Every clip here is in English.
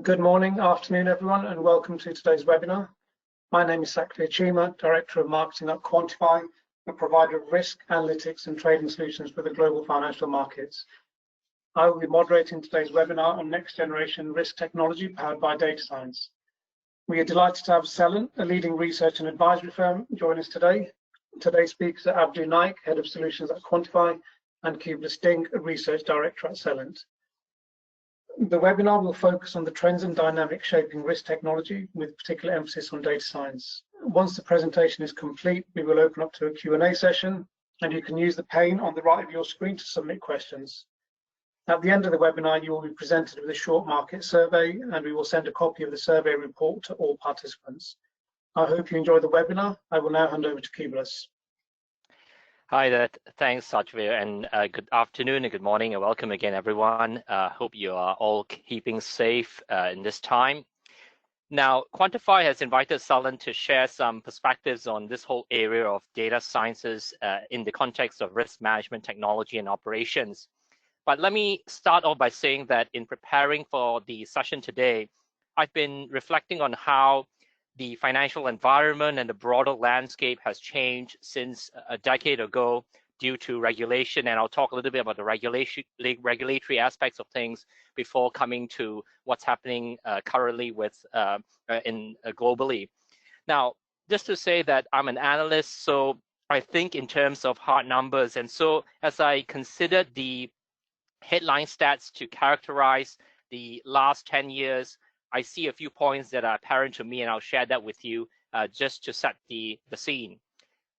Good morning, afternoon, everyone, and welcome to today's webinar. My name is Sakli Chima, Director of Marketing at Quantify, a provider of risk, analytics, and trading solutions for the global financial markets. I will be moderating today's webinar on next-generation risk technology powered by data science. We are delighted to have Celent, a leading research and advisory firm, join us today. Today's speakers are Abdu Naik, Head of Solutions at Quantify, and Kubla Sting, a Research Director at Celent. The webinar will focus on the trends and dynamics shaping risk technology, with particular emphasis on data science. Once the presentation is complete, we will open up to a Q&A session, and you can use the pane on the right of your screen to submit questions. At the end of the webinar, you will be presented with a short market survey, and we will send a copy of the survey report to all participants. I hope you enjoy the webinar. I will now hand over to Kublas. Hi there, thanks Sajvir, and good afternoon and good morning and welcome again everyone. Hope you are all keeping safe in this time. Now, Quantify has invited Celent to share some perspectives on this whole area of data sciences in the context of risk management technology and operations. But let me start off by saying that in preparing for the session today, I've been reflecting on how the financial environment and the broader landscape has changed since a decade ago due to regulation, and I'll talk a little bit about the regulatory aspects of things before coming to what's happening currently with globally. Now, just to say that I'm an analyst, so I think in terms of hard numbers, and so as I considered the headline stats to characterize the last 10 years, I see a few points that are apparent to me, and I'll share that with you just to set the scene.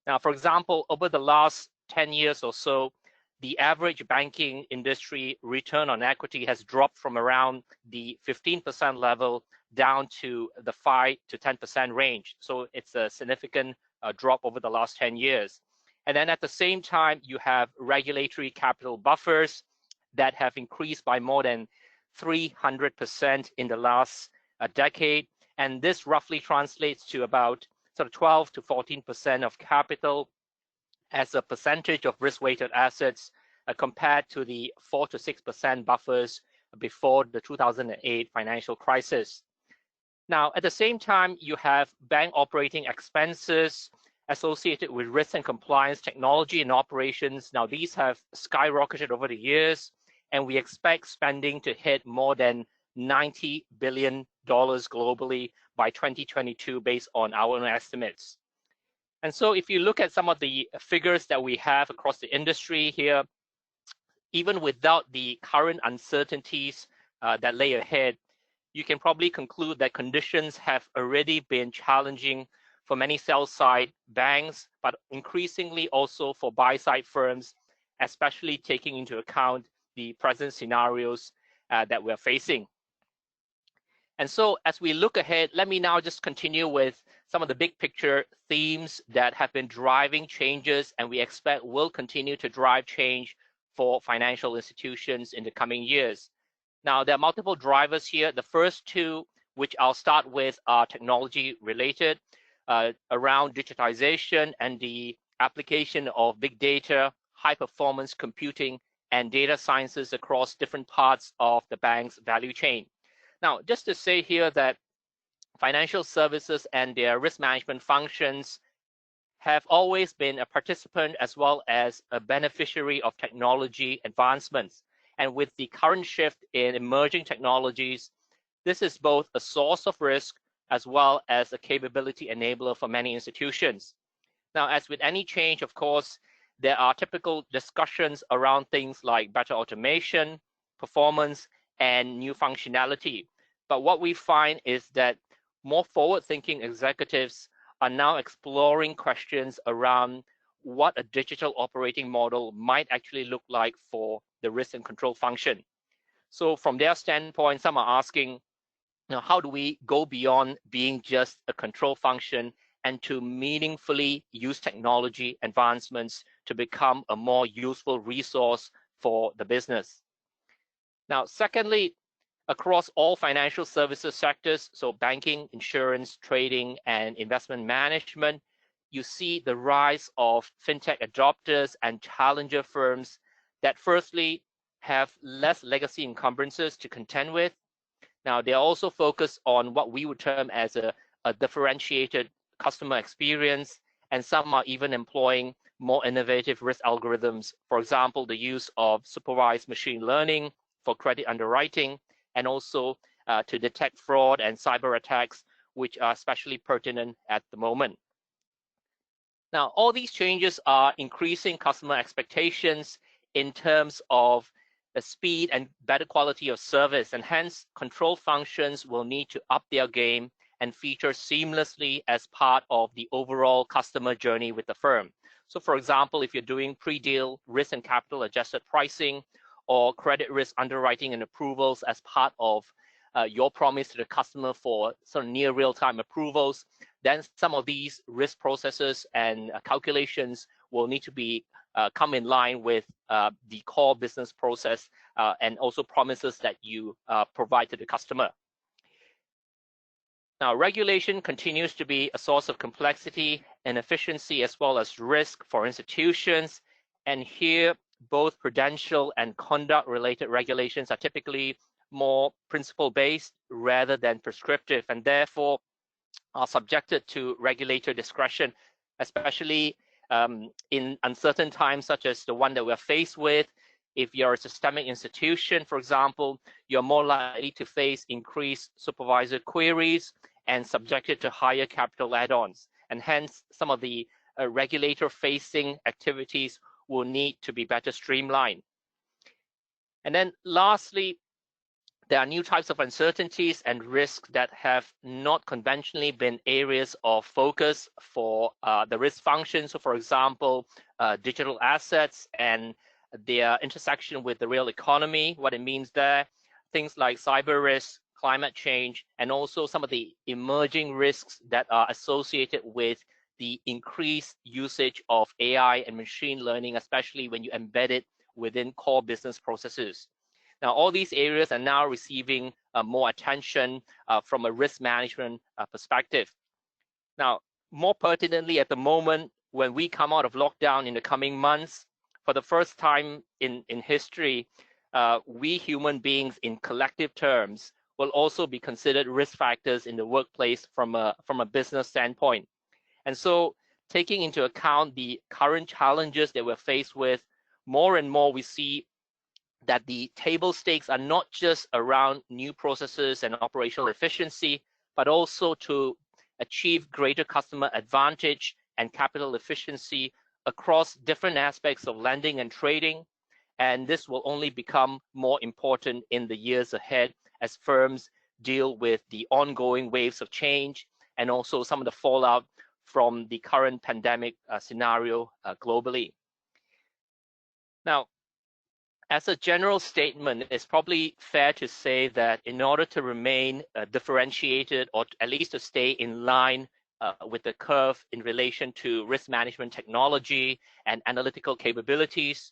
Now, for example, over the last 10 years or so, the average banking industry return on equity has dropped from around the 15% level down to the 5 to 10% range. So it's a significant drop over the last 10 years. And then at the same time, you have regulatory capital buffers that have increased by more than 300% in the last decade, and this roughly translates to about 12 to 14% of capital as a percentage of risk-weighted assets compared to the 4 to 6% buffers before the 2008 financial crisis. Now, at the same time, you have bank operating expenses associated with risk and compliance technology and operations. Now, these have skyrocketed over the years, and we expect spending to hit more than $90 billion globally by 2022 based on our own estimates. And so if you look at some of the figures that we have across the industry here, even without the current uncertainties that lay ahead, you can probably conclude that conditions have already been challenging for many sell-side banks, but increasingly also for buy-side firms, especially taking into account the present scenarios that we're facing. And so as we look ahead, let me now just continue with some of the big picture themes that have been driving changes and we expect will continue to drive change for financial institutions in the coming years. Now, there are multiple drivers here. The first two, which I'll start with, are technology related around digitization and the application of big data, high performance computing, and data sciences across different parts of the bank's value chain. Now, just to say here that financial services and their risk management functions have always been a participant as well as a beneficiary of technology advancements. And with the current shift in emerging technologies, this is both a source of risk as well as a capability enabler for many institutions. Now, as with any change, of course, there are typical discussions around things like better automation, performance, and new functionality. But what we find is that more forward-thinking executives are now exploring questions around what a digital operating model might actually look like for the risk and control function. So from their standpoint, some are asking, how do we go beyond being just a control function and to meaningfully use technology advancements to become a more useful resource for the business. Now, secondly, across all financial services sectors, so banking, insurance, trading, and investment management, you see the rise of FinTech adopters and challenger firms that firstly have less legacy encumbrances to contend with. Now, they also focus on what we would term as a differentiated customer experience, and some are even employing more innovative risk algorithms. For example, the use of supervised machine learning for credit underwriting, and also to detect fraud and cyber attacks, which are especially pertinent at the moment. Now, all these changes are increasing customer expectations in terms of the speed and better quality of service, and hence control functions will need to up their game and feature seamlessly as part of the overall customer journey with the firm. So for example, if you're doing pre-deal risk and capital adjusted pricing or credit risk underwriting and approvals as part of your promise to the customer for sort of near real-time approvals, then some of these risk processes and calculations will need to be come in line with the core business process and also promises that you provide to the customer. Now, regulation continues to be a source of complexity and efficiency as well as risk for institutions. And here, both prudential and conduct-related regulations are typically more principle-based rather than prescriptive, and therefore are subjected to regulator discretion, especially in uncertain times such as the one that we're faced with. If you're a systemic institution, for example, you're more likely to face increased supervisor queries and subjected to higher capital add-ons. And hence, some of the regulator-facing activities will need to be better streamlined. And then lastly, there are new types of uncertainties and risks that have not conventionally been areas of focus for the risk function. So for example, digital assets and their intersection with the real economy, what it means there, things like cyber risk, climate change, and also some of the emerging risks that are associated with the increased usage of AI and machine learning, especially when you embed it within core business processes. Now, all these areas are now receiving more attention from a risk management perspective. Now, more pertinently at the moment, when we come out of lockdown in the coming months, for the first time in history, we human beings in collective terms will also be considered risk factors in the workplace from a business standpoint. And so taking into account the current challenges that we're faced with, more and more we see that the table stakes are not just around new processes and operational efficiency, but also to achieve greater customer advantage and capital efficiency across different aspects of lending and trading. And this will only become more important in the years ahead as firms deal with the ongoing waves of change and also some of the fallout from the current pandemic scenario globally. Now, as a general statement, it's probably fair to say that in order to remain differentiated, or at least to stay in line with the curve in relation to risk management technology and analytical capabilities,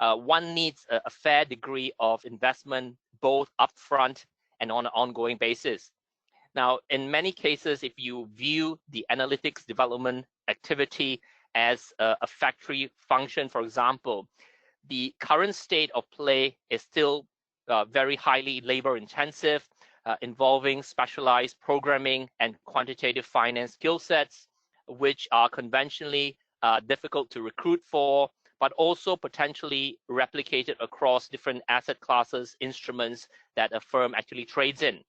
one needs a fair degree of investment, both upfront and on an ongoing basis. Now, in many cases, if you view the analytics development activity as a factory function, for example, the current state of play is still very highly labor intensive, involving specialized programming and quantitative finance skill sets, which are conventionally difficult to recruit for, but also potentially replicated across different asset classes, instruments that a firm actually trades in.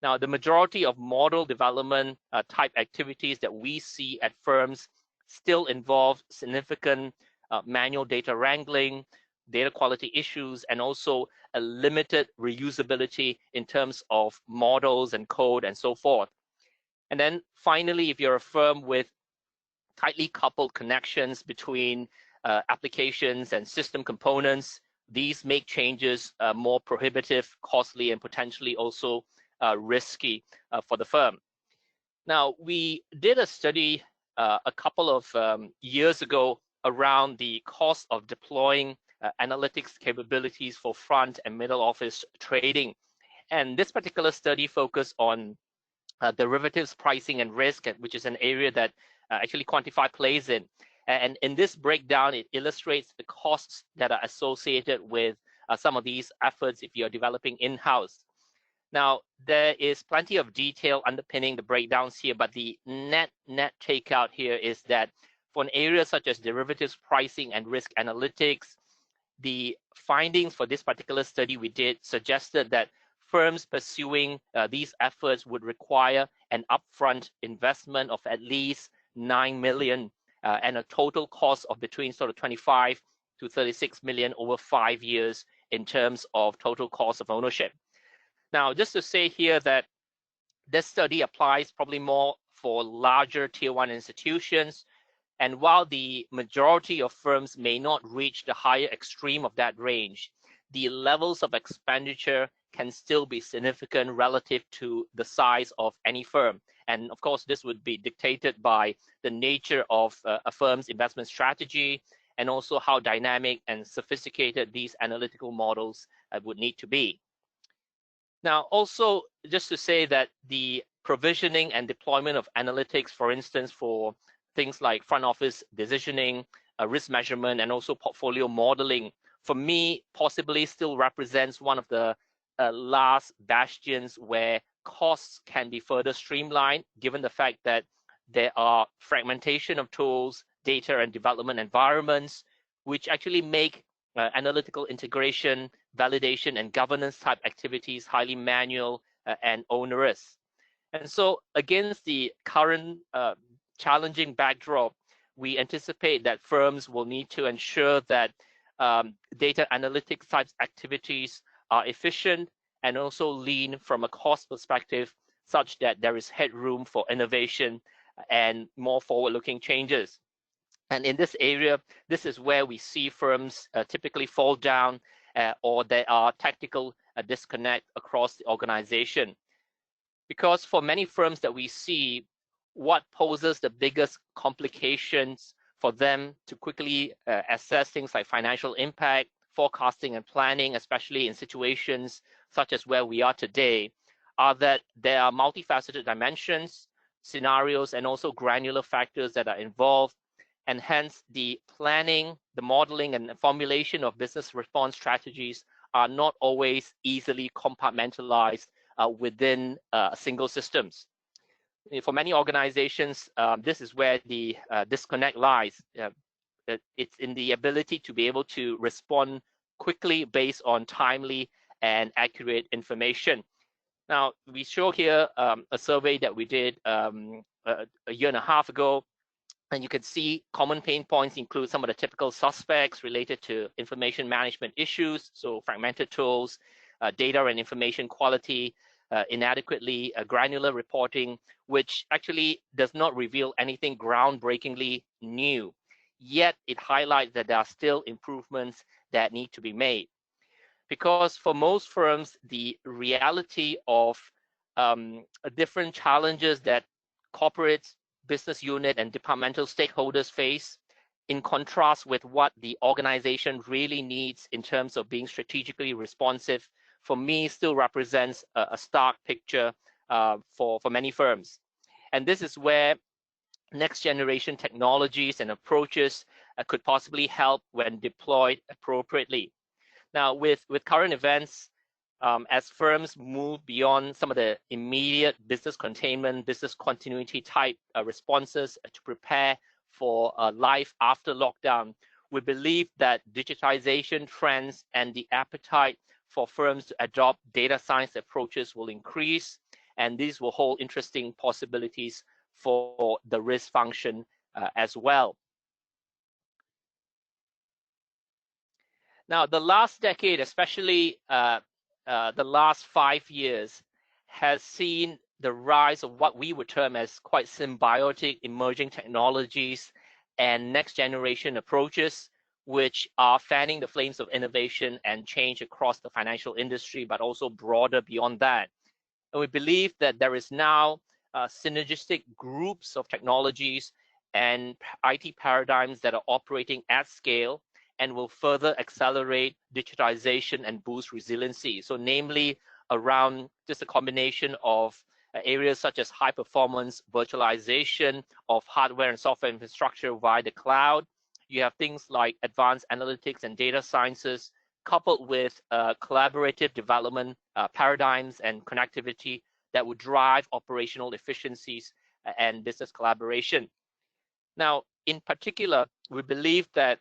Now, the majority of model development type activities that we see at firms still involve significant manual data wrangling, data quality issues, and also a limited reusability in terms of models and code and so forth. And then finally, if you're a firm with tightly coupled connections between applications and system components, these make changes more prohibitive, costly, and potentially also risky for the firm. Now, we did a study a couple of years ago around the cost of deploying analytics capabilities for front and middle office trading. And this particular study focused on derivatives pricing and risk, which is an area that actually Quantify plays in. And in this breakdown, it illustrates the costs that are associated with some of these efforts if you're developing in-house. Now, there is plenty of detail underpinning the breakdowns here, but the net takeout here is that for an area such as derivatives pricing and risk analytics, the findings for this particular study we did suggested that firms pursuing these efforts would require an upfront investment of at least 9 million and a total cost of between sort of 25 to 36 million over 5 years in terms of total cost of ownership. Now, just to say here that this study applies probably more for larger tier 1 institutions, and while the majority of firms may not reach the higher extreme of that range, the levels of expenditure can still be significant relative to the size of any firm. And of course, this would be dictated by the nature of a firm's investment strategy and also how dynamic and sophisticated these analytical models would need to be. Now, also, just to say that the provisioning and deployment of analytics, for instance, for things like front office decisioning, risk measurement, and also portfolio modeling, for me, possibly still represents one of the last bastions where costs can be further streamlined, given the fact that there are fragmentation of tools, data, and development environments, which actually make analytical integration, validation, and governance type activities highly manual and onerous. And so against the current challenging backdrop, we anticipate that firms will need to ensure that data analytics types activities are efficient and also lean from a cost perspective, such that there is headroom for innovation and more forward-looking changes. And in this area, this is where we see firms typically fall down or there are tactical disconnect across the organization. Because for many firms that we see, what poses the biggest complications for them to quickly assess things like financial impact, forecasting and planning, especially in situations such as where we are today, are that there are multifaceted dimensions, scenarios, and also granular factors that are involved. And hence the planning, the modeling, and the formulation of business response strategies are not always easily compartmentalized within single systems. For many organizations, this is where the disconnect lies. It's in the ability to be able to respond quickly based on timely and accurate information. Now, we show here a survey that we did a year and a half ago, and you can see common pain points include some of the typical suspects related to information management issues, so fragmented tools, data and information quality, inadequately granular reporting, which actually does not reveal anything groundbreakingly new. Yet it highlights that there are still improvements that need to be made. Because for most firms, the reality of different challenges that corporates, business unit, and departmental stakeholders face, in contrast with what the organization really needs in terms of being strategically responsive, for me still represents a stark picture for many firms. And this is where next generation technologies and approaches could possibly help when deployed appropriately. Now, with current events, as firms move beyond some of the immediate business containment, business continuity type responses to prepare for life after lockdown, we believe that digitization trends and the appetite for firms to adopt data science approaches will increase, and these will hold interesting possibilities for the risk function as well. Now, the last decade, especially the last 5 years, has seen the rise of what we would term as quite symbiotic emerging technologies and next generation approaches, which are fanning the flames of innovation and change across the financial industry, but also broader beyond that. And we believe that there is now synergistic groups of technologies and IT paradigms that are operating at scale and will further accelerate digitization and boost resiliency. So namely around just a combination of areas such as high performance virtualization of hardware and software infrastructure via the cloud. You have things like advanced analytics and data sciences, coupled with collaborative development paradigms and connectivity that would drive operational efficiencies and business collaboration. Now, in particular, we believe that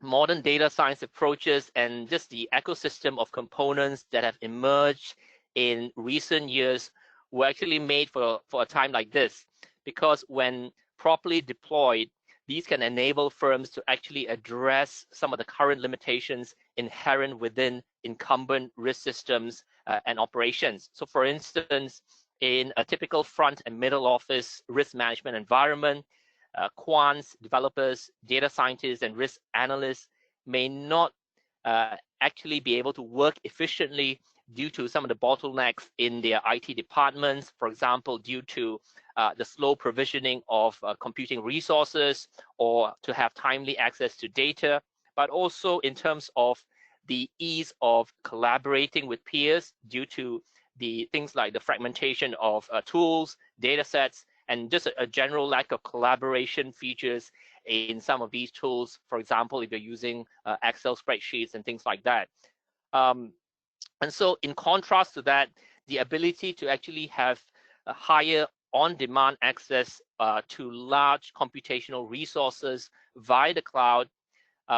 modern data science approaches and just the ecosystem of components that have emerged in recent years were actually made for a time like this, because when properly deployed, these can enable firms to actually address some of the current limitations inherent within incumbent risk systems and operations. So for instance, in a typical front and middle office risk management environment, quants, developers, data scientists, and risk analysts may not actually be able to work efficiently due to some of the bottlenecks in their IT departments, for example, due to the slow provisioning of computing resources or to have timely access to data, but also in terms of the ease of collaborating with peers due to the things like the fragmentation of tools, data sets, and just a general lack of collaboration features in some of these tools. For example, if you're using Excel spreadsheets and things like that. And so in contrast to that, the ability to actually have a higher on-demand access to large computational resources via the cloud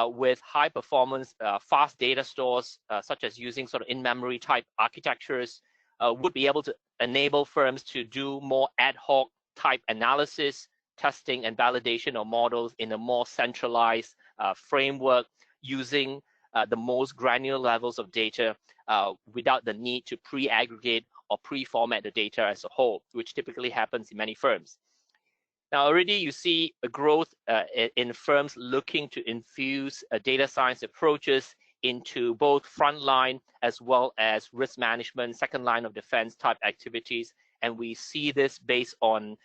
with high performance, fast data stores, such as using sort of in-memory type architectures, would be able to enable firms to do more ad hoc type analysis, testing, and validation of models in a more centralized framework using the most granular levels of data without the need to pre-aggregate or pre-format the data as a whole, which typically happens in many firms. Now, already you see a growth in firms looking to infuse data science approaches into both frontline as well as risk management, second line of defense type activities. And we see this based on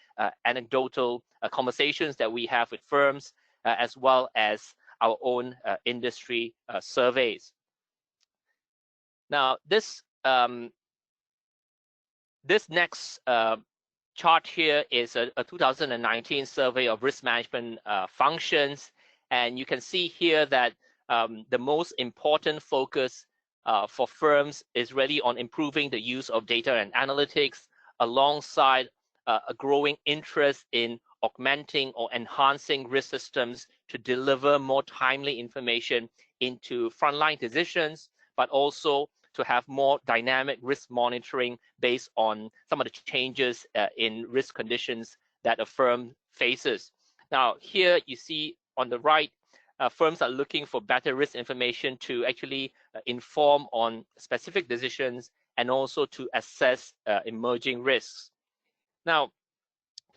anecdotal conversations that we have with firms, as well as our own industry surveys. Now, this next chart here is a 2019 survey of risk management functions. And you can see here that the most important focus for firms is really on improving the use of data and analytics, alongside a growing interest in augmenting or enhancing risk systems to deliver more timely information into frontline decisions, but also to have more dynamic risk monitoring based on some of the changes in risk conditions that a firm faces. Now, here you see on the right, firms are looking for better risk information to actually inform on specific decisions and also to assess emerging risks. Now,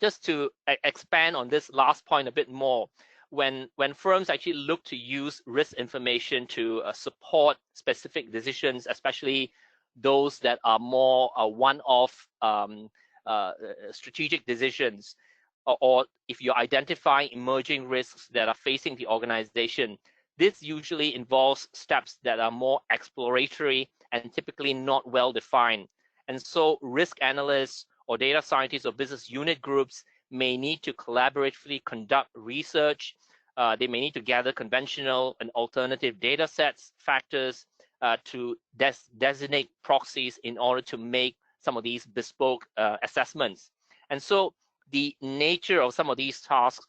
just to expand on this last point a bit more, when firms actually look to use risk information to support specific decisions, especially those that are more one-off strategic decisions, or if you're identifying emerging risks that are facing the organization, this usually involves steps that are more exploratory and typically not well defined. And so risk analysts or data scientists or business unit groups may need to collaboratively conduct research. They may need to gather conventional and alternative data sets, factors to designate proxies in order to make some of these bespoke assessments. And so the nature of some of these tasks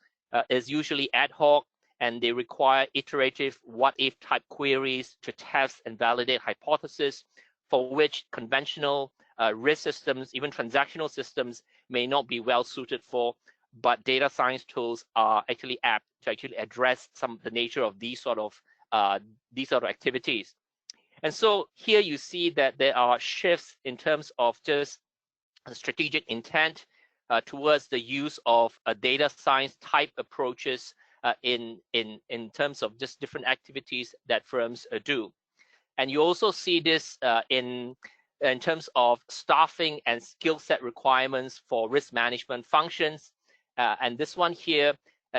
is usually ad hoc, and they require iterative what-if type queries to test and validate hypotheses, for which conventional risk systems, even transactional systems, may not be well suited for, but data science tools are actually apt to actually address some of the nature of these sort of activities. And so here you see that there are shifts in terms of just strategic intent towards the use of data science type approaches in terms of just different activities that firms do. And you also see this in terms of staffing and skill set requirements for risk management functions. And this one here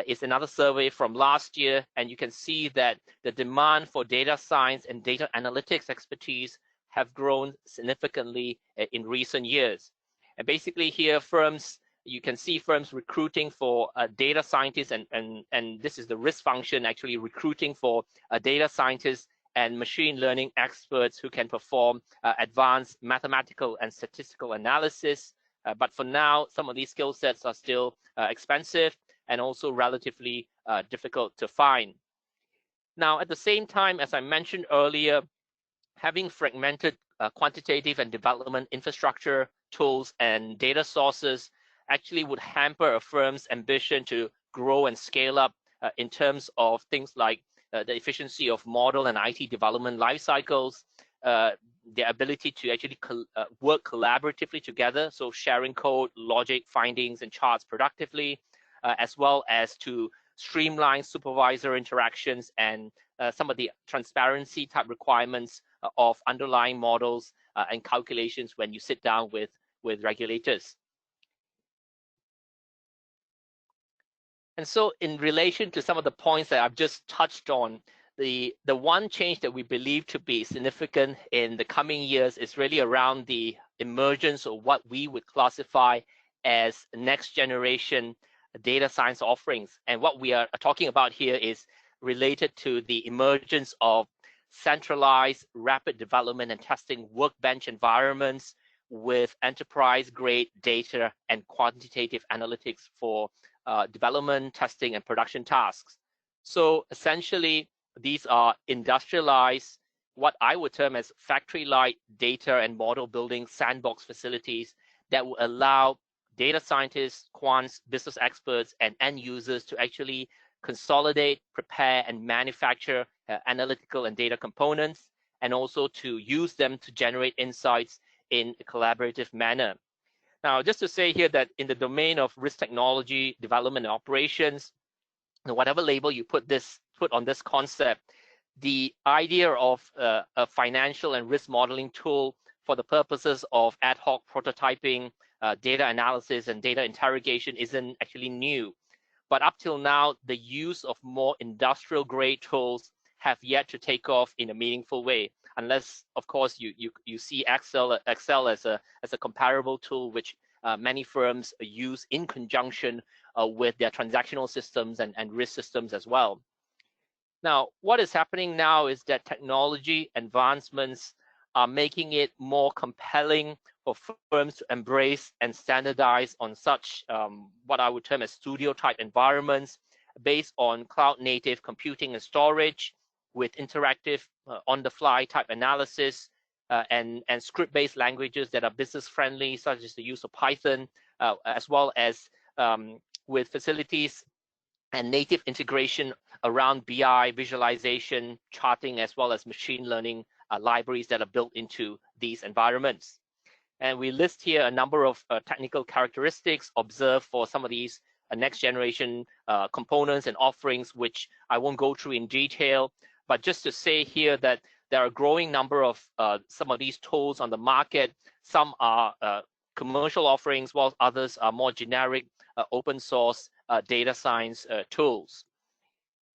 is another survey from last year, and you can see that the demand for data science and data analytics expertise have grown significantly in recent years. And basically here, you can see firms recruiting for data scientists, and this is the risk function actually recruiting for data scientists and machine learning experts who can perform advanced mathematical and statistical analysis. But for now, some of these skill sets are still expensive and also relatively difficult to find. Now, at the same time, as I mentioned earlier, having fragmented quantitative and development infrastructure, tools, and data sources actually would hamper a firm's ambition to grow and scale up in terms of things like the efficiency of model and IT development life cycles, the ability to actually work collaboratively together, so sharing code, logic, findings, and charts productively, as well as to streamline supervisor interactions and some of the transparency type requirements of underlying models and calculations when you sit down with regulators. And so in relation to some of the points that I've just touched on, the one change that we believe to be significant in the coming years is really around the emergence of what we would classify as next generation data science offerings. And what we are talking about here is related to the emergence of centralized rapid development and testing workbench environments with enterprise-grade data and quantitative analytics for development, testing, and production tasks. So essentially, these are industrialized, what I would term as factory-like data and model building sandbox facilities that will allow data scientists, quants, business experts, and end users to actually consolidate, prepare, and manufacture analytical and data components, and also to use them to generate insights in a collaborative manner. Now, just to say here that in the domain of risk technology, development, and operations, whatever label you put on this concept, the idea of a financial and risk modeling tool for the purposes of ad hoc prototyping, data analysis, and data interrogation isn't actually new. But up till now, the use of more industrial grade tools have yet to take off in a meaningful way, unless, of course, you see Excel as a comparable tool which many firms use in conjunction with their transactional systems and risk systems as well. Now, what is happening now is that technology advancements are making it more compelling for firms to embrace and standardize on such what I would term as studio type environments based on cloud native computing and storage with interactive on the fly type analysis and script based languages that are business friendly, such as the use of Python, as well as with facilities and native integration around BI, visualization, charting, as well as machine learning libraries that are built into these environments. And we list here a number of technical characteristics observed for some of these next generation components and offerings, which I won't go through in detail, but just to say here that there are a growing number of some of these tools on the market. Some are commercial offerings, while others are more generic open source data science tools.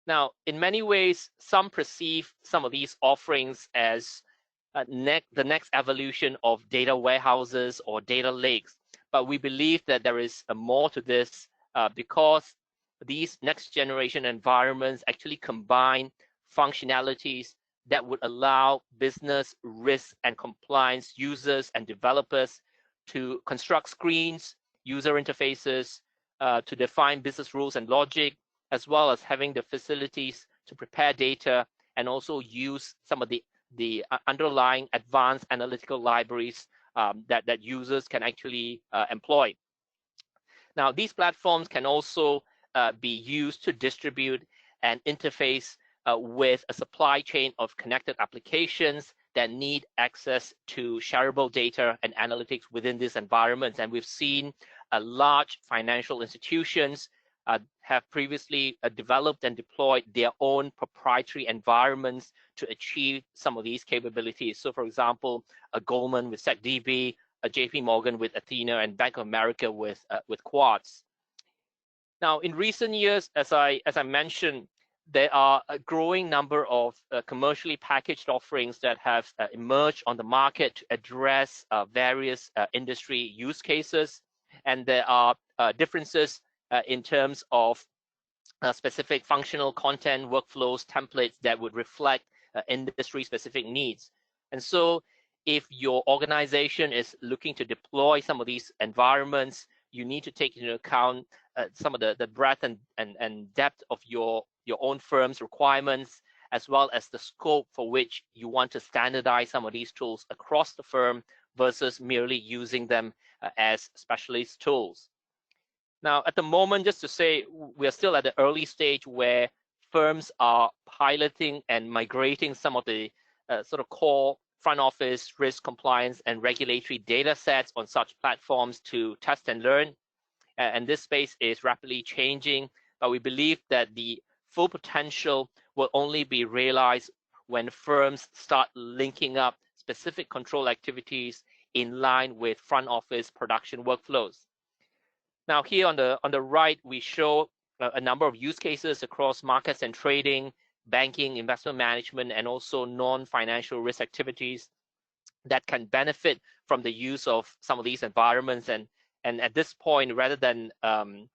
Now, in many ways, some perceive some of these offerings as the next evolution of data warehouses or data lakes, but we believe that there is more to this because these next generation environments actually combine functionalities that would allow business, risk, and compliance users and developers to construct screens, user interfaces, to define business rules and logic, as well as having the facilities to prepare data and also use some of the underlying advanced analytical libraries that users can actually employ. Now, these platforms can also be used to distribute and interface with a supply chain of connected applications that need access to shareable data and analytics within these environments. And we've seen large financial institutions have previously developed and deployed their own proprietary environments to achieve some of these capabilities. So, for example, a Goldman with SecDB, a JP Morgan with Athena, and Bank of America with Quartz. Now, in recent years, as I mentioned, there are a growing number of commercially packaged offerings that have emerged on the market to address various industry use cases, and there are differences in terms of specific functional content, workflows, templates that would reflect industry-specific needs. And so if your organization is looking to deploy some of these environments, you need to take into account some of the breadth and depth of your own firm's requirements, as well as the scope for which you want to standardize some of these tools across the firm versus merely using them as specialist tools. Now, at the moment, just to say, we are still at the early stage where firms are piloting and migrating some of the sort of core front office risk compliance and regulatory data sets on such platforms to test and learn. And this space is rapidly changing, but we believe that the full potential will only be realized when firms start linking up specific control activities in line with front office production workflows. Now here on the right, we show a number of use cases across markets and trading, banking, investment management, and also non-financial risk activities that can benefit from the use of some of these environments. And at this point, rather than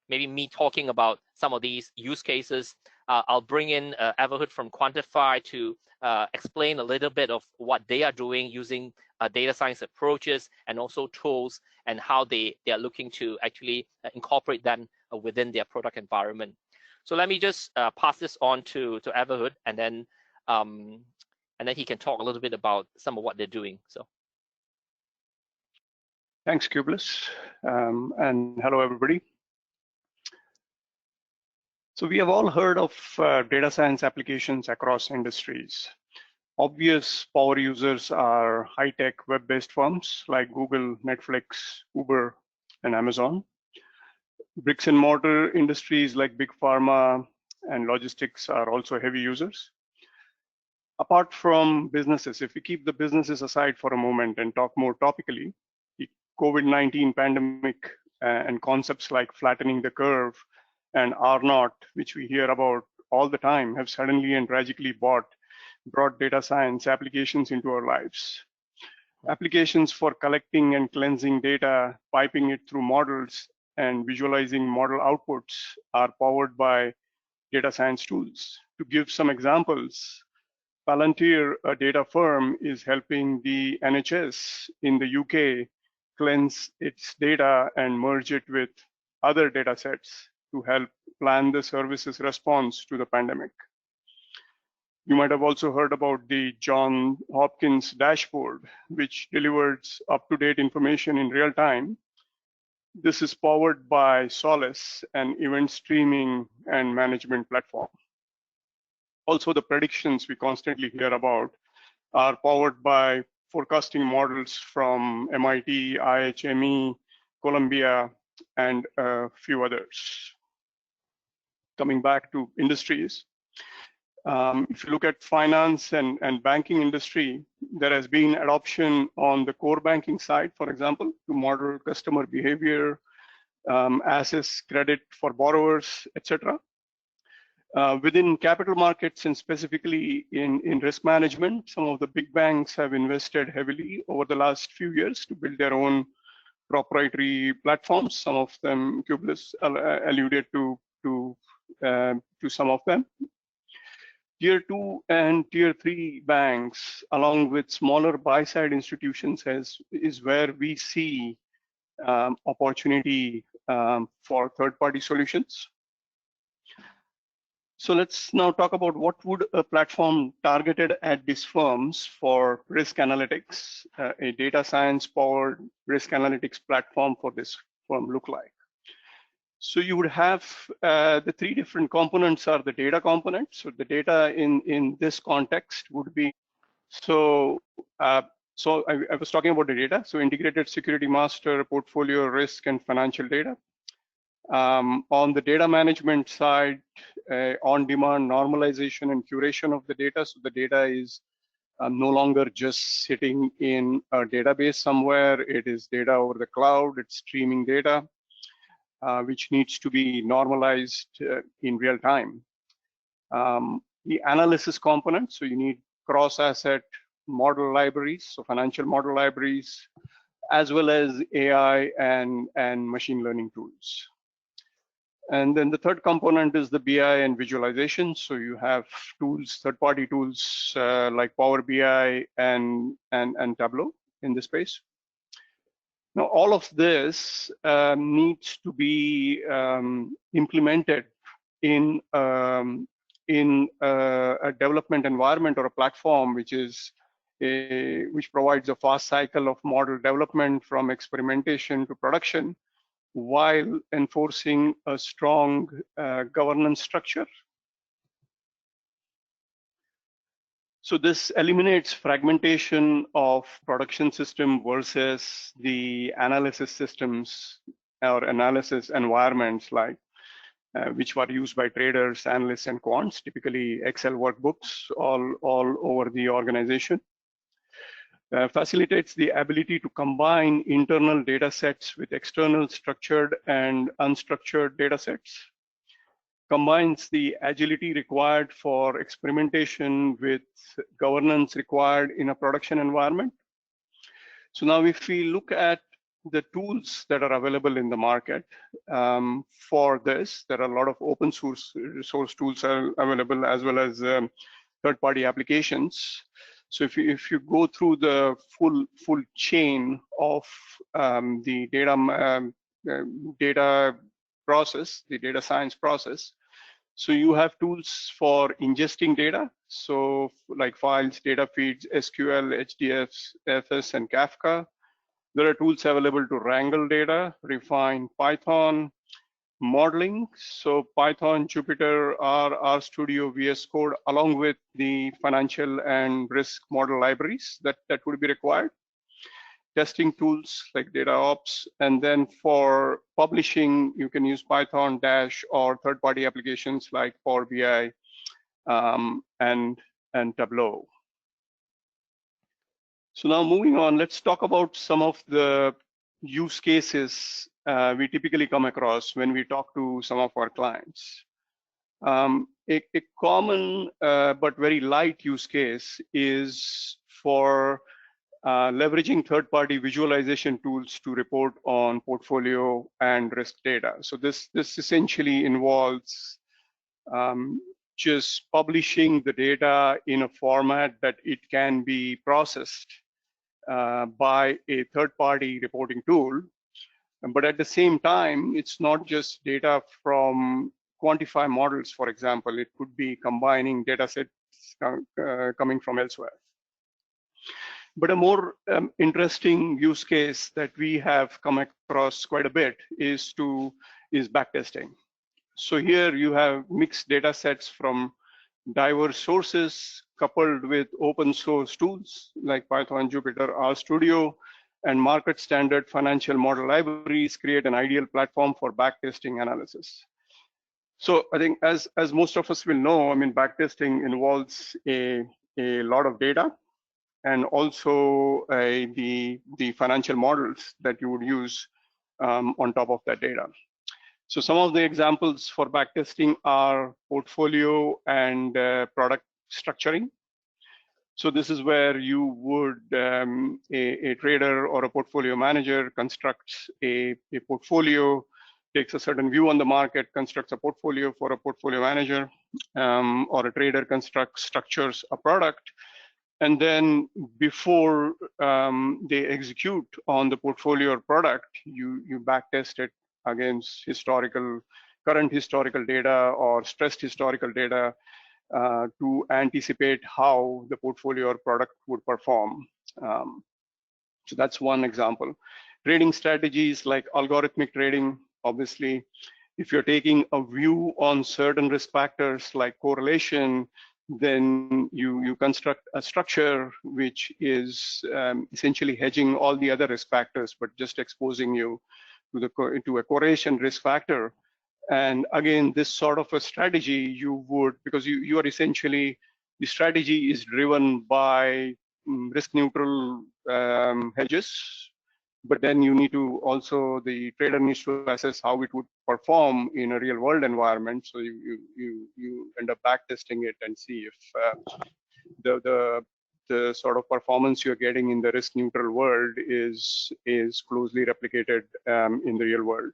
maybe me talking about some of these use cases, I'll bring in Everhood from Quantify to explain a little bit of what they are doing using data science approaches and also tools, and how they are looking to actually incorporate them within their product environment. So let me just pass this on to Everhood, and then he can talk a little bit about some of what they're doing. So. Thanks, Cubulus, and hello, everybody. So we have all heard of data science applications across industries. Obvious power users are high-tech web-based firms like Google, Netflix, Uber, and Amazon. Bricks and mortar industries like big pharma and logistics are also heavy users. Apart from businesses, if we keep the businesses aside for a moment and talk more topically, the COVID-19 pandemic and concepts like flattening the curve and R0, which we hear about all the time, have suddenly and tragically brought data science applications into our lives. Applications for collecting and cleansing data, piping it through models, and visualizing model outputs are powered by data science tools. To give some examples, Palantir, a data firm, is helping the NHS in the UK cleanse its data and merge it with other data sets to help plan the service's response to the pandemic. You might have also heard about the Johns Hopkins dashboard, which delivers up-to-date information in real time. This is powered by Solace, an event streaming and management platform. Also, the predictions we constantly hear about are powered by forecasting models from MIT, IHME, Columbia, and a few others. Coming back to industries, if you look at finance and banking industry, there has been adoption on the core banking side, for example, to model customer behavior, assess credit for borrowers, etc. Within capital markets and specifically in risk management, some of the big banks have invested heavily over the last few years to build their own proprietary platforms. Some of them, Cubulus alluded to some of them. Tier 2 and Tier 3 banks, along with smaller buy-side institutions, is where we see opportunity for third-party solutions. So let's now talk about what would a platform targeted at these firms for risk analytics, a data science-powered risk analytics platform for this firm look like. So you would have the three different components are the data component. So the data in this context would be, so I was talking about the data. So integrated security master, portfolio, risk, and financial data. On the data management side, on-demand normalization and curation of the data. So the data is no longer just sitting in a database somewhere. It is data over the cloud. It's streaming data, which needs to be normalized in real time. The analysis component, so you need cross-asset model libraries, so financial model libraries, as well as AI and machine learning tools. And then the third component is the BI and visualization. So you have tools, third-party tools like Power BI and Tableau in this space. Now, all of this needs to be implemented in a development environment or a platform which provides a fast cycle of model development from experimentation to production, while enforcing a strong governance structure. So this eliminates fragmentation of production system versus the analysis systems or analysis environments like which were used by traders, analysts, and quants, typically Excel workbooks all over the organization. Facilitates the ability to combine internal data sets with external structured and unstructured data sets. Combines the agility required for experimentation with governance required in a production environment. So now if we look at the tools that are available in the market for this, there are a lot of open source tools are available, as well as third-party applications. So if you go through the full chain of the data process, the data science process, so you have tools for ingesting data, so like files, data feeds, SQL, HDFS, and Kafka. There are tools available to wrangle data, refine Python, modeling, so Python, Jupyter, RStudio, VS Code, along with the financial and risk model libraries that would be required. Testing tools like data ops, and then for publishing, you can use Python, Dash, or third-party applications like Power BI and Tableau. So now moving on, let's talk about some of the use cases we typically come across when we talk to some of our clients. A common but very light use case is for leveraging third-party visualization tools to report on portfolio and risk data. So this essentially involves just publishing the data in a format that it can be processed by a third-party reporting tool. But at the same time, it's not just data from quantify models, for example. It could be combining data sets coming from elsewhere. But a more interesting use case that we have come across quite a bit is backtesting. So here you have mixed data sets from diverse sources coupled with open source tools like Python, Jupyter, RStudio, and market standard financial model libraries create an ideal platform for backtesting analysis. So I think as most of us will know, I mean, backtesting involves a lot of data, and also the financial models that you would use on top of that data. So some of the examples for backtesting are portfolio and product structuring. So this is where you would, a trader or a portfolio manager constructs a portfolio, takes a certain view on the market, constructs a portfolio for a portfolio manager, or a trader structures a product. And then before they execute on the portfolio or product, you backtest it against current historical data or stressed historical data to anticipate how the portfolio or product would perform. So that's one example. Trading strategies like algorithmic trading, obviously, if you're taking a view on certain risk factors like correlation, then you construct a structure which is essentially hedging all the other risk factors, but just exposing you to a correlation risk factor. And again, this sort of a strategy you would, because you are essentially, the strategy is driven by risk neutral hedges, but then you need to also, the trader needs to assess how it would perform in a real world environment. So you end up backtesting it and see if the sort of performance you're getting in the risk neutral world is closely replicated in the real world.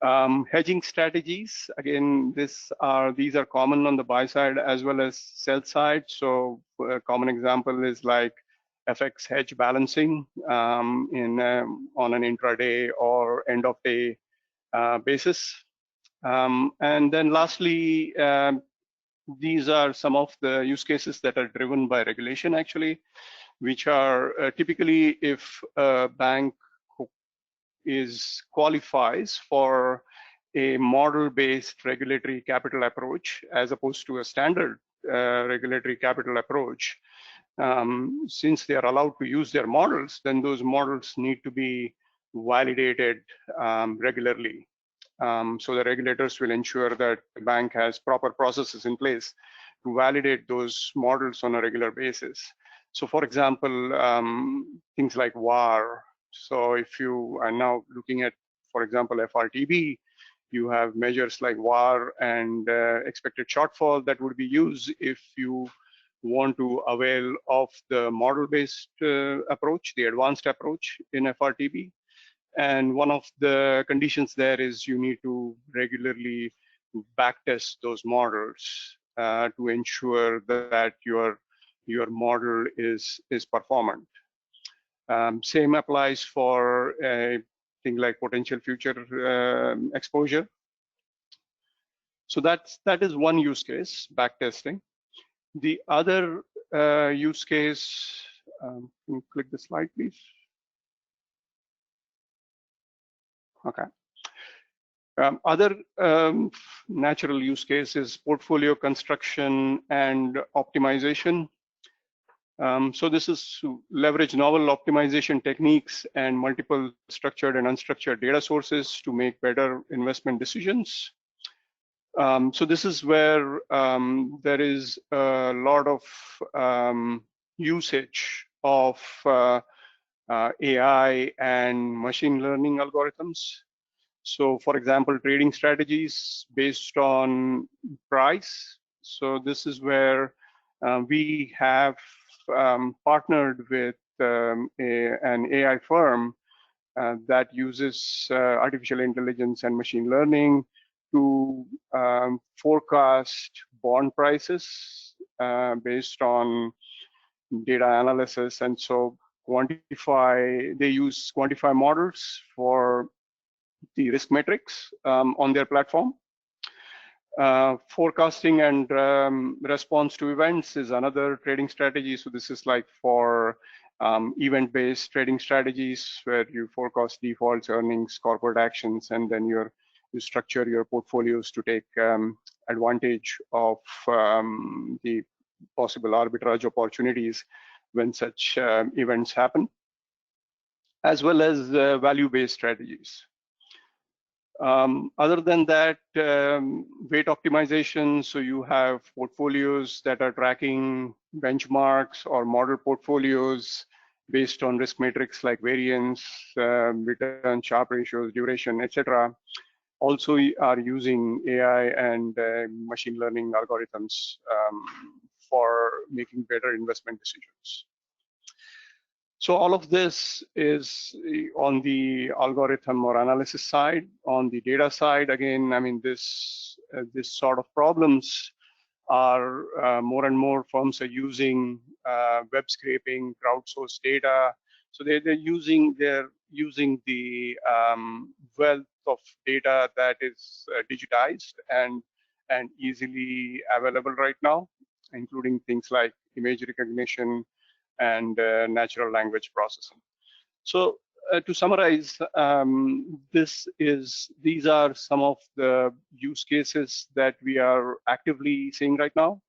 Hedging strategies, again, these are common on the buy side as well as sell side. So a common example is like FX hedge balancing on an intraday or end of day basis. And then lastly, these are some of the use cases that are driven by regulation, actually, which are typically if a bank qualifies for a model-based regulatory capital approach as opposed to a standard regulatory capital approach. Since they are allowed to use their models, then those models need to be validated regularly. So the regulators will ensure that the bank has proper processes in place to validate those models on a regular basis. So for example, things like VAR. So if you are now looking at, for example, FRTB, you have measures like VAR and expected shortfall that would be used if you want to avail of the model-based approach, the advanced approach in FRTB. And one of the conditions there is you need to regularly backtest those models to ensure that your model is performant. Same applies for a thing like potential future exposure. So that is one use case, backtesting. The other use case, can you click the slide, please? Okay. Other natural use cases, portfolio construction and optimization. So this is to leverage novel optimization techniques and multiple structured and unstructured data sources to make better investment decisions. So this is where there is a lot of usage of AI and machine learning algorithms. So for example, trading strategies based on price. So this is where we have partnered with an AI firm that uses artificial intelligence and machine learning to forecast bond prices based on data analysis. And so they use quantify models for the risk metrics on their platform. Forecasting and response to events is another trading strategy. So this is like for event-based trading strategies where you forecast defaults, earnings, corporate actions, and then you structure your portfolios to take advantage of the possible arbitrage opportunities when such events happen, as well as value-based strategies. Other than that, weight optimization, so you have portfolios that are tracking benchmarks or model portfolios based on risk metrics like variance, return, Sharpe ratios, duration, etc. Also are using AI and machine learning algorithms for making better investment decisions. So all of this is on the algorithm or analysis side. On the data side, again, I mean, this sort of problems are more and more firms are using web scraping, crowdsourced data. So they're using the wealth of data that is digitized and easily available right now, including things like image recognition and natural language processing. So to summarize, these are some of the use cases that we are actively seeing right now.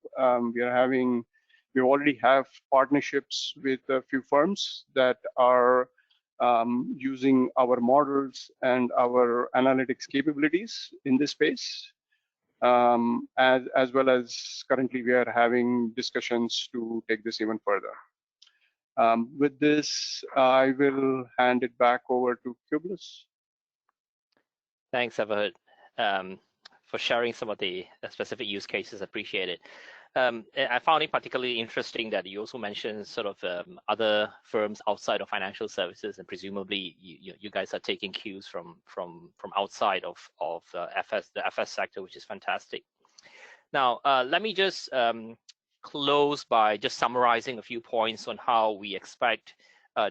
We already have partnerships with a few firms that are using our models and our analytics capabilities in this space. As well as currently we are having discussions to take this even further. With this, I will hand it back over to Kublis. Thanks, Everett, for sharing some of the specific use cases. Appreciate it. I found it particularly interesting that you also mentioned sort of other firms outside of financial services, and presumably you guys are taking cues from outside of the FS sector, which is fantastic. Now, let me just close by just summarizing a few points on how we expect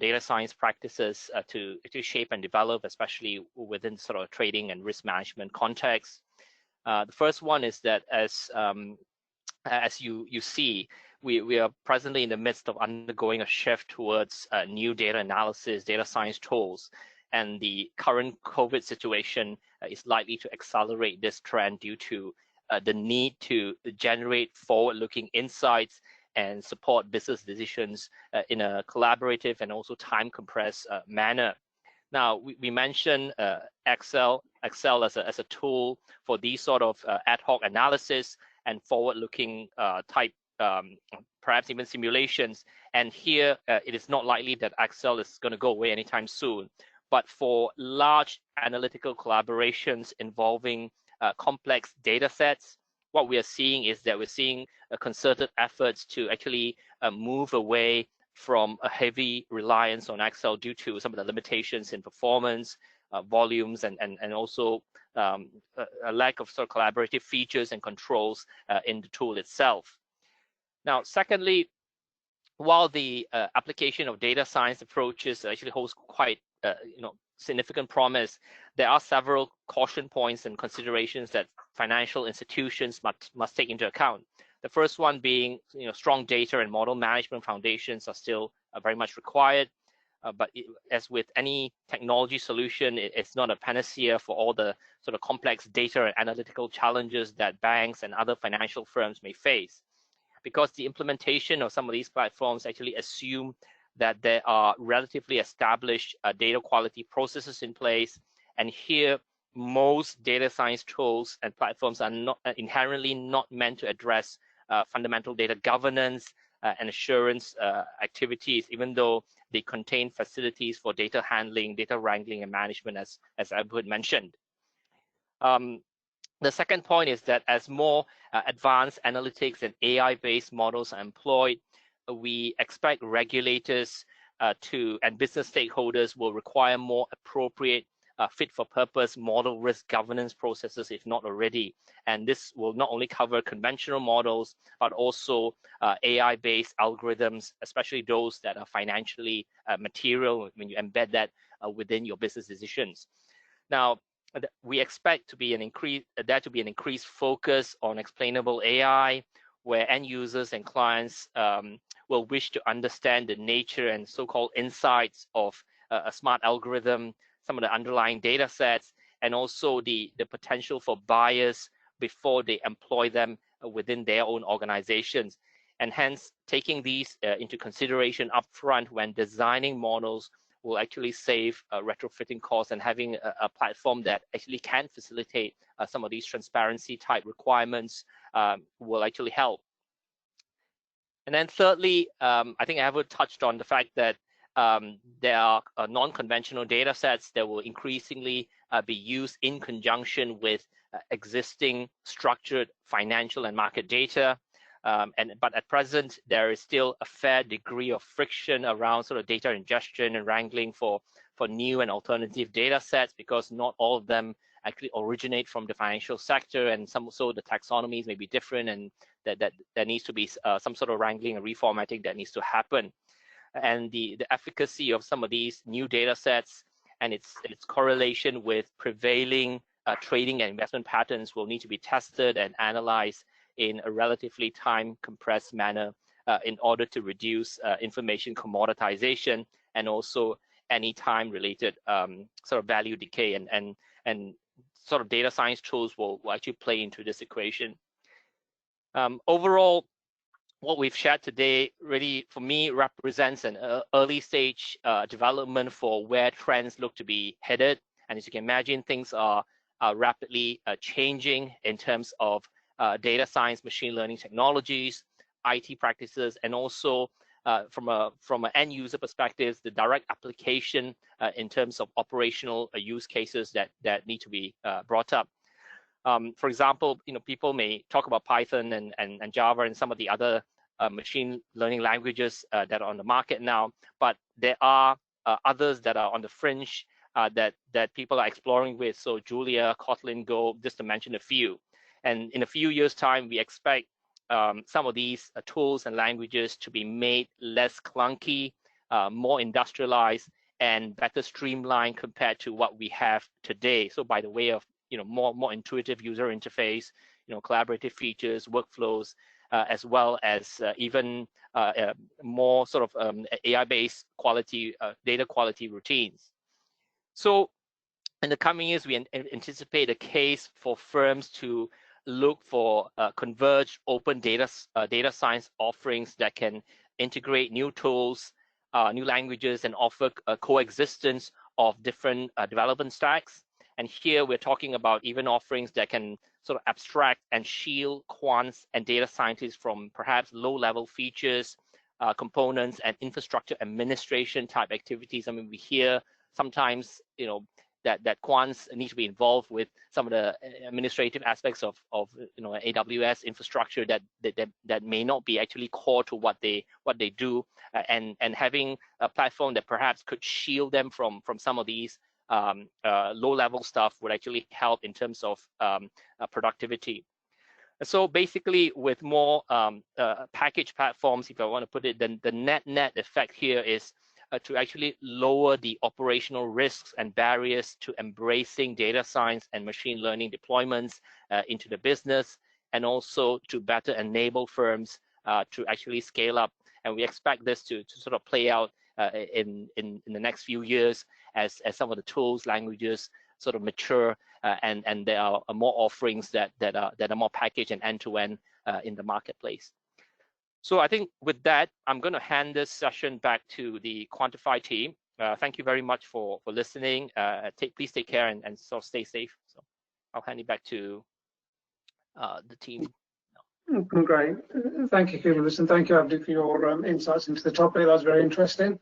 data science practices to shape and develop, especially within sort of trading and risk management context. The first one is that as you see, we are presently in the midst of undergoing a shift towards new data analysis, data science tools, and the current COVID situation is likely to accelerate this trend due to the need to generate forward-looking insights and support business decisions in a collaborative and also time-compressed manner. Now, we mentioned Excel as a tool for these sort of ad hoc analysis and forward-looking type, perhaps even simulations. And here, it is not likely that Excel is going to go away anytime soon. But for large analytical collaborations involving complex data sets, what we are seeing is that we're seeing concerted efforts to actually move away from a heavy reliance on Excel due to some of the limitations in performance, volumes, and also a lack of sort of collaborative features and controls in the tool itself. Now, secondly, while the application of data science approaches actually holds quite significant promise, there are several caution points and considerations that financial institutions must take into account. The first one being, strong data and model management foundations are still very much required. But as with any technology solution, it's not a panacea for all the sort of complex data and analytical challenges that banks and other financial firms may face, because the implementation of some of these platforms actually assume that there are relatively established data quality processes in place. And here, most data science tools and platforms are not inherently not meant to address fundamental data governance and assurance activities, even though they contain facilities for data handling, data wrangling, and management, as Albert mentioned. The second point is that as more advanced analytics and AI-based models are employed, we expect regulators and business stakeholders will require more appropriate fit-for-purpose model risk governance processes, if not already. And this will not only cover conventional models, but also AI-based algorithms, especially those that are financially material when you embed that within your business decisions. Now, we expect to be an increased focus on explainable AI, where end users and clients will wish to understand the nature and so-called insights of a smart algorithm, some of the underlying data sets, and also the potential for bias before they employ them within their own organizations. And hence, taking these into consideration upfront when designing models will actually save retrofitting costs, and having a platform that actually can facilitate some of these transparency type requirements will actually help. And then thirdly, I think Albert touched on the fact that there are non-conventional data sets that will increasingly be used in conjunction with existing structured financial and market data. But at present, there is still a fair degree of friction around sort of data ingestion and wrangling for new and alternative data sets, because not all of them actually originate from the financial sector, and so the taxonomies may be different, and that there needs to be some sort of wrangling and reformatting that needs to happen. And the efficacy of some of these new data sets and its correlation with prevailing trading and investment patterns will need to be tested and analyzed in a relatively time-compressed manner in order to reduce information commoditization and also any time-related sort of value decay, and sort of data science tools will actually play into this equation. Overall, what we've shared today really, for me, represents an early stage development for where trends look to be headed. And as you can imagine, things are rapidly changing in terms of data science, machine learning technologies, IT practices, and also from an end user perspective, the direct application in terms of operational use cases that need to be brought up. For example, people may talk about Python and Java and some of the other machine learning languages that are on the market now, but there are others that are on the fringe that people are exploring with. So Julia, Kotlin, Go, just to mention a few. And in a few years' time, we expect some of these tools and languages to be made less clunky, more industrialized, and better streamlined compared to what we have today. So by the way of more intuitive user interface, collaborative features, workflows, as well as even more sort of AI-based quality data quality routines. So in the coming years, we anticipate a case for firms to look for converged open data science offerings that can integrate new tools, new languages, and offer a coexistence of different development stacks. And here we're talking about even offerings that can sort of abstract and shield quants and data scientists from perhaps low-level features, components, and infrastructure administration type activities. I mean, we hear sometimes, that quants need to be involved with some of the administrative aspects of AWS infrastructure that may not be actually core to what they do, and having a platform that perhaps could shield them from some of these low-level stuff would actually help in terms of productivity. So basically, with more package platforms, if I want to put it, then the net effect here is to actually lower the operational risks and barriers to embracing data science and machine learning deployments into the business, and also to better enable firms to actually scale up. And we expect this to sort of play out in the next few years as some of the tools, languages sort of mature, and there are more offerings that are more packaged and end-to-end in the marketplace. So I think with that, I'm going to hand this session back to the Quantify team. Thank you very much for listening. Please take care and sort of stay safe. So I'll hand it back to the team. Great. Thank you, Cumulus, and thank you, Abdi, for your insights into the topic. That was very interesting.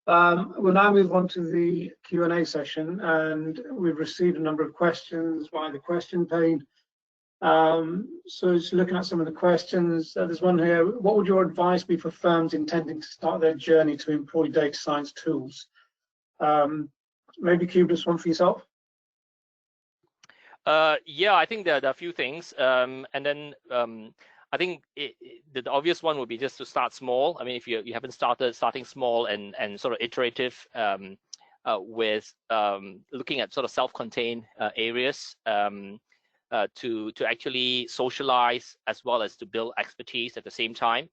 We'll now move on to the Q&A session, and we've received a number of questions via the question pane. So just looking at some of the questions, there's one here. What would your advice be for firms intending to start their journey to employ data science tools? Maybe Cumulus, one for yourself. Yeah, I think there are a few things, and then I think the obvious one would be just to start small. I mean, if you haven't starting small and sort of iterative with looking at sort of self-contained areas to actually socialize as well as to build expertise at the same time.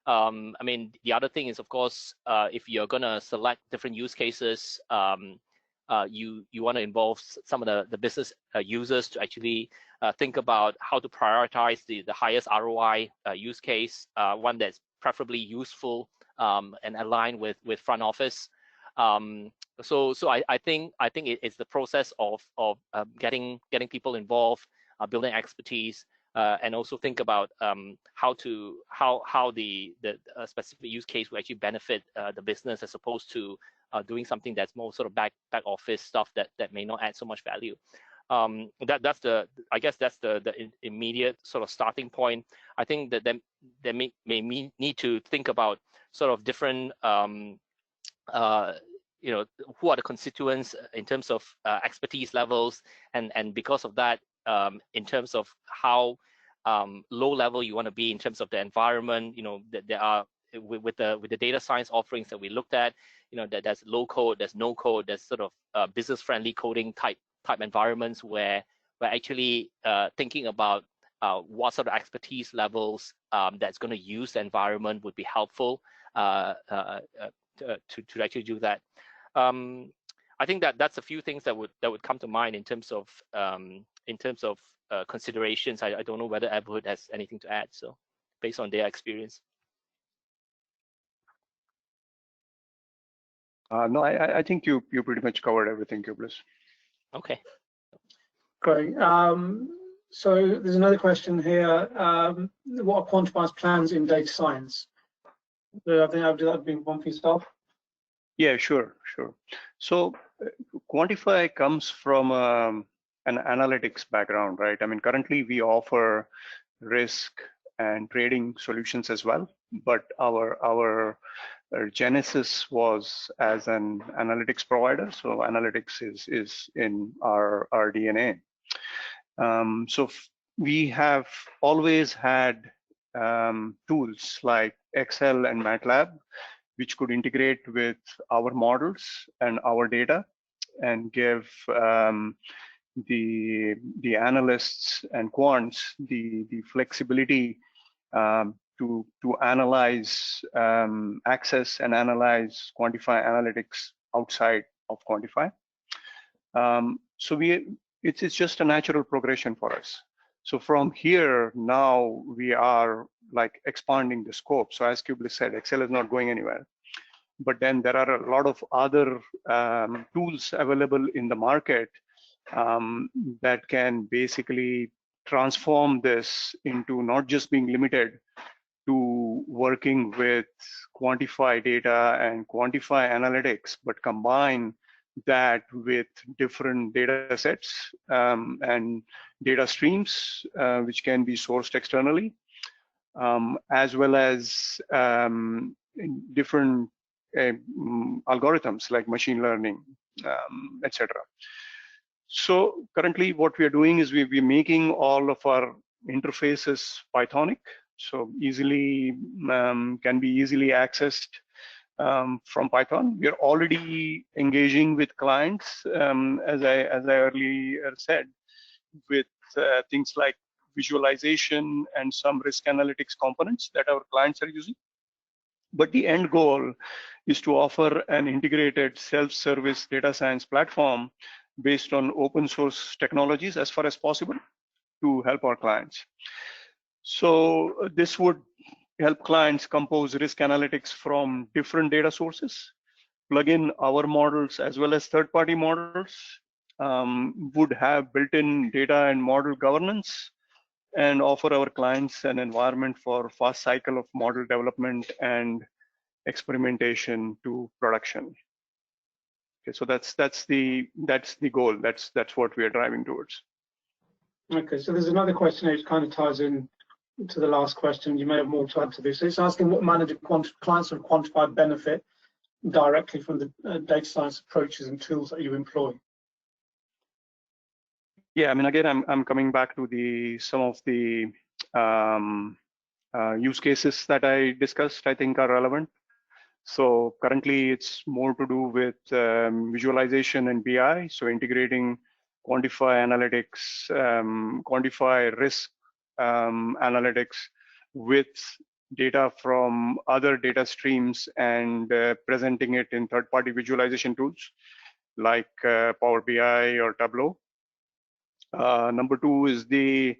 I mean, the other thing is, of course, if you're going to select different use cases, you want to involve some of the business users to actually think about how to prioritize the highest ROI use case, one that's preferably useful and aligned with front office. So I think it's the process of getting people involved, building expertise, and also think about how the specific use case will actually benefit the business, as opposed to doing something that's more sort of back office stuff that may not add so much value. I guess that's the immediate sort of starting point. I think that they may need to think about sort of different who are the constituents in terms of expertise levels, and because of that, in terms of how low level you want to be in terms of the environment, that there are with the data science offerings that we looked at, that there's low code, there's no code, there's sort of business friendly coding type environments where we're actually thinking about what sort of expertise levels that's going to use the environment would be helpful to actually do that. I think that's a few things that would come to mind in terms of considerations. I don't know whether Abud has anything to add, so based on their experience. No, I think you pretty much covered everything, Cumulus. Okay. Great. So there's another question here. What are Quantify's plans in data science? I think that'd be one for yourself. Yeah, sure. So Quantify comes from an analytics background, right? I mean, currently we offer risk and trading solutions as well, but our genesis was as an analytics provider. So analytics is in our DNA. So we have always had tools like Excel and MATLAB, which could integrate with our models and our data and give the analysts and quants the flexibility to analyze, access and analyze, quantify analytics outside of Quantify. So it's just a natural progression for us. So from here, now we are like expanding the scope. So as Kublis said, Excel is not going anywhere. But then there are a lot of other tools available in the market that can basically transform this into not just being limited to working with quantify data and quantify analytics, but combine that with different data sets and data streams, which can be sourced externally, as well as different algorithms like machine learning, etc. So currently what we are doing is we're making all of our interfaces Pythonic, so easily can be easily accessed from Python. We are already engaging with clients, as I earlier said, with things like visualization and some risk analytics components that our clients are using. But the end goal is to offer an integrated self-service data science platform based on open source technologies as far as possible to help our clients. So this would help clients compose risk analytics from different data sources, plug in our models as well as third-party models, would have built-in data and model governance, and offer our clients an environment for fast cycle of model development and experimentation to production. Okay, so that's the goal. That's what we are driving towards. Okay, so there's another question which kind of ties in to the last question. You may have more to add to this. It's asking what manner do clients of Quantify benefit directly from the data science approaches and tools that you employ? Yeah, I mean, again, I'm coming back to some of the use cases that I discussed, I think are relevant. So currently it's more to do with visualization and BI. So integrating Quantify analytics, Quantify risk analytics with data from other data streams and presenting it in third-party visualization tools like Power BI or Tableau. Number two is the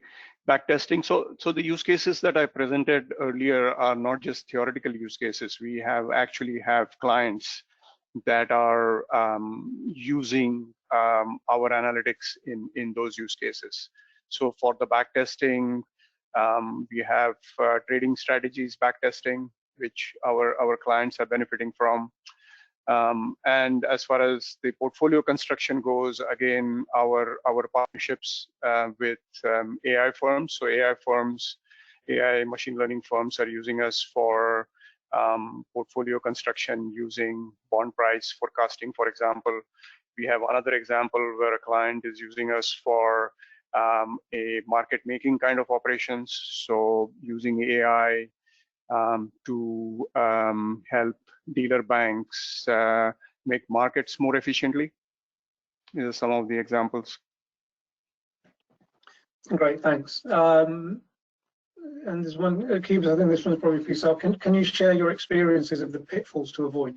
backtesting. So the use cases that I presented earlier are not just theoretical use cases. We actually have clients that are using our analytics in those use cases. So for the backtesting, we have trading strategies backtesting, which our clients are benefiting from. And as far as the portfolio construction goes, again, our partnerships with AI firms. So AI machine learning firms are using us for portfolio construction using bond price forecasting, for example. We have another example where a client is using us for a market making kind of operations. So using AI to help dealer banks make markets more efficiently. These are some of the examples. Great, thanks. And there's one, Kublis, I think this one's probably for yourself. Can you share your experiences of the pitfalls to avoid?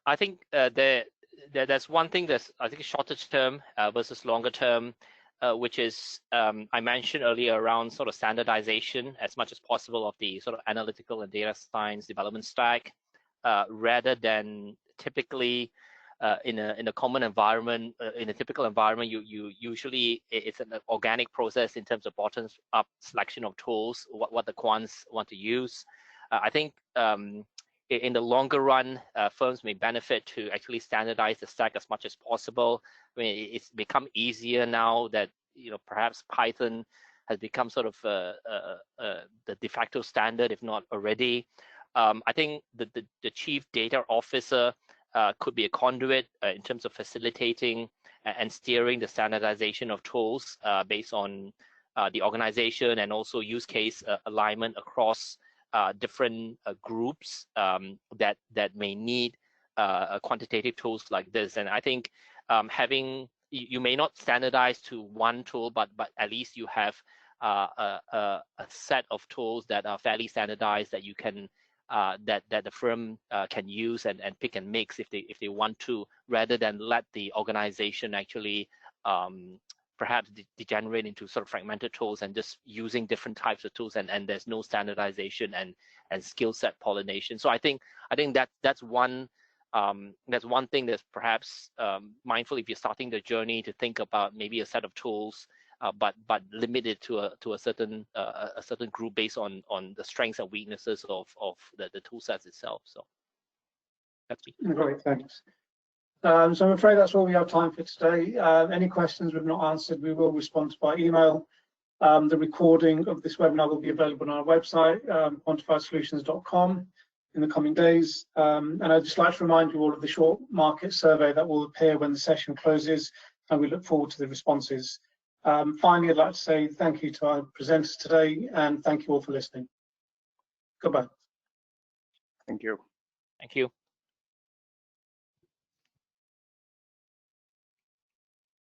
I think there's one thing that's, I think, shorter term versus longer term, which is I mentioned earlier around sort of standardization as much as possible of the sort of analytical and data science development stack, rather than typically in a common environment. In a typical environment, you usually, it's an organic process in terms of bottom-up selection of tools, what the quants want to use. I think in the longer run, firms may benefit to actually standardize the stack as much as possible. I mean, it's become easier now that, you know, perhaps Python has become sort of the de facto standard, if not already. I think the chief data officer could be a conduit in terms of facilitating and steering the standardization of tools based on the organization and also use case alignment across different groups that may need quantitative tools like this. And I think you may not standardize to one tool, but at least you have a set of tools that are fairly standardized that you can that the firm can use and pick and mix if they want to, rather than let the organization actually perhaps degenerate into sort of fragmented tools and just using different types of tools and there's no standardization and skill set pollination. So I think that's one thing that's perhaps mindful if you're starting the journey to think about maybe a set of tools, but limited to a certain group based on the strengths and weaknesses of the tool sets itself. So that's me. Great, thanks. So I'm afraid that's all we have time for today. Any questions we've not answered, we will respond by email. The recording of this webinar will be available on our website, quantifysolutions.com, in the coming days. And I'd just like to remind you all of the short market survey that will appear when the session closes, and we look forward to the responses. Finally, I'd like to say thank you to our presenters today, and thank you all for listening. Goodbye. Thank you. Thank you.